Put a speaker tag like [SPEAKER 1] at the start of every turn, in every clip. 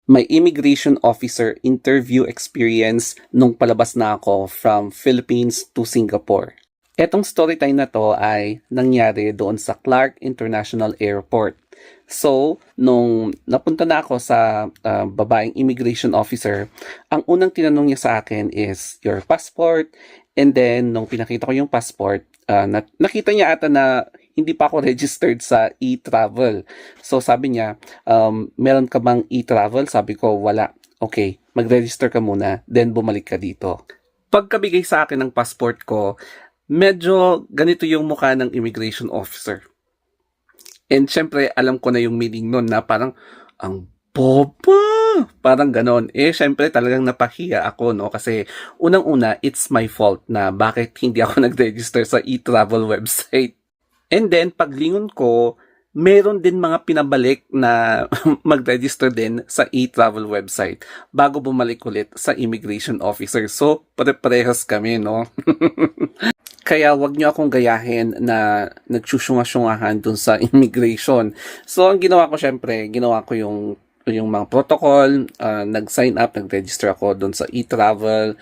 [SPEAKER 1] my immigration officer interview experience nung palabas na ako from Philippines to Singapore. Etong story time na to ay nangyari doon sa Clark International Airport. So, nung napunta na ako sa babaeng immigration officer, ang unang tinanong niya sa akin is your passport. And then, nung pinakita ko yung passport, nakita niya ata na hindi pa ako registered sa e-travel. So, sabi niya, meron ka bang e-travel? Sabi ko, wala. Okay, mag-register ka muna, then bumalik ka dito. Pagkabigay sa akin ng passport ko, medyo ganito yung mukha ng immigration officer. And syempre, alam ko na yung meaning nun na parang, ang boba! Parang ganon. Syempre talagang napahiya ako, no? Kasi unang-una, it's my fault na bakit hindi ako nag-register sa e-travel website. And then, paglingon ko, meron din mga pinabalik na mag-register din sa e-travel website bago bumalik ulit sa immigration officer. So, pare-parehas kami, no? Kaya wag nyo akong gayahin na nagsusyunga-syungahan dun sa immigration. So, ang ginawa ko syempre, ginawa ko yung mga protocol, nag-sign up, nag-register ako dun sa e-travel,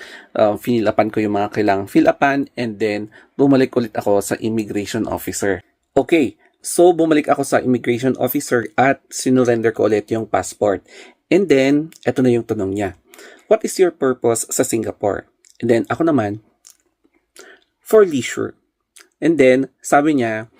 [SPEAKER 1] finilapan ko yung mga kailangang fill-upan, and then bumalik ulit ako sa immigration officer. Okay, so bumalik ako sa immigration officer at sinurrender ko ulit yung passport. And then, eto na yung tanong niya. What is your purpose sa Singapore? And then, ako naman, for leisure. And then, sabi niya,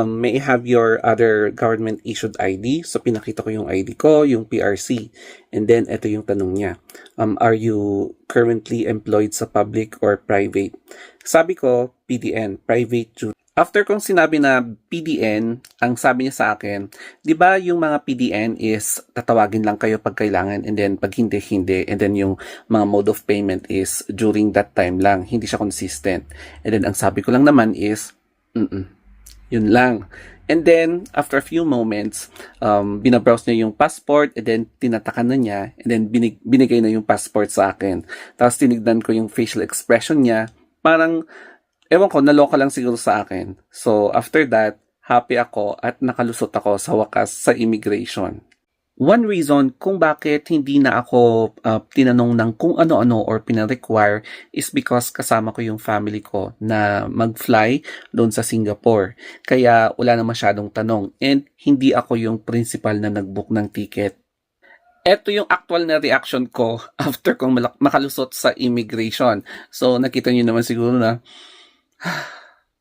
[SPEAKER 1] may I have your other government-issued ID? So, pinakita ko yung ID ko, yung PRC. And then, ito yung tanong niya. Are you currently employed sa public or private? Sabi ko, PDN, private duty. After kong sinabi na PDN, ang sabi niya sa akin, di ba yung mga PDN is tatawagin lang kayo pag kailangan and then pag hindi, and then yung mga mode of payment is during that time lang, hindi siya consistent. And then ang sabi ko lang naman is, yun lang. And then, after a few moments, binabrowse niya yung passport and then tinatakan na niya and then binigay na yung passport sa akin. Tapos tinignan ko yung facial expression niya, parang ewan ko, naloka lang siguro sa akin. So, after that, happy ako at nakalusot ako sa wakas sa immigration. One reason kung bakit hindi na ako tinanong ng kung ano-ano or pinarequire is because kasama ko yung family ko na mag-fly doon sa Singapore. Kaya wala na masyadong tanong and hindi ako yung principal na nag-book ng ticket. Ito yung actual na reaction ko after kong makalusot sa immigration. So, nakita niyo naman siguro na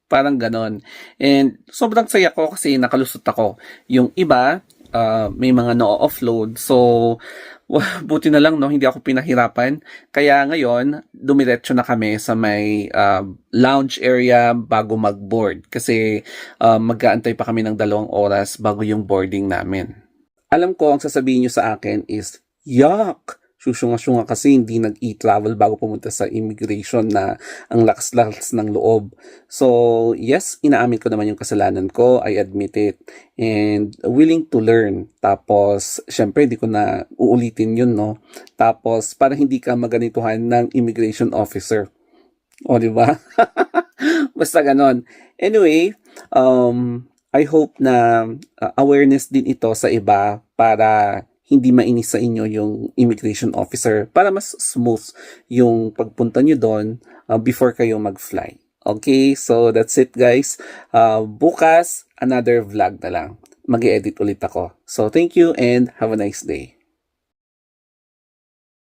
[SPEAKER 1] parang ganon. And sobrang saya ko kasi nakalusot ako. Yung iba, may mga no-offload. So, buti na lang, no, hindi ako pinahirapan. Kaya ngayon, dumiretso na kami sa may lounge area bago mag-board. Kasi mag-aantay pa kami ng 2 oras bago yung boarding namin. Alam ko, ang sasabihin nyo sa akin is, yuck! Susunga-sunga kasi hindi nag-e-travel bago pumunta sa immigration na ang lakas-lakas ng loob. So, yes, inaamin ko naman yung kasalanan ko. I admit it. And willing to learn. Tapos, syempre, hindi ko na uulitin yun, no? Tapos, para hindi ka maganituhan ng immigration officer. O, di ba? Basta ganon. Anyway, I hope na awareness din ito sa iba para hindi mainis sa inyo yung immigration officer para mas smooth yung pagpunta nyo doon before kayo mag-fly. Okay, so that's it guys. Bukas, another vlog na lang. Mag-edit ulit ako. So thank you and have a nice day.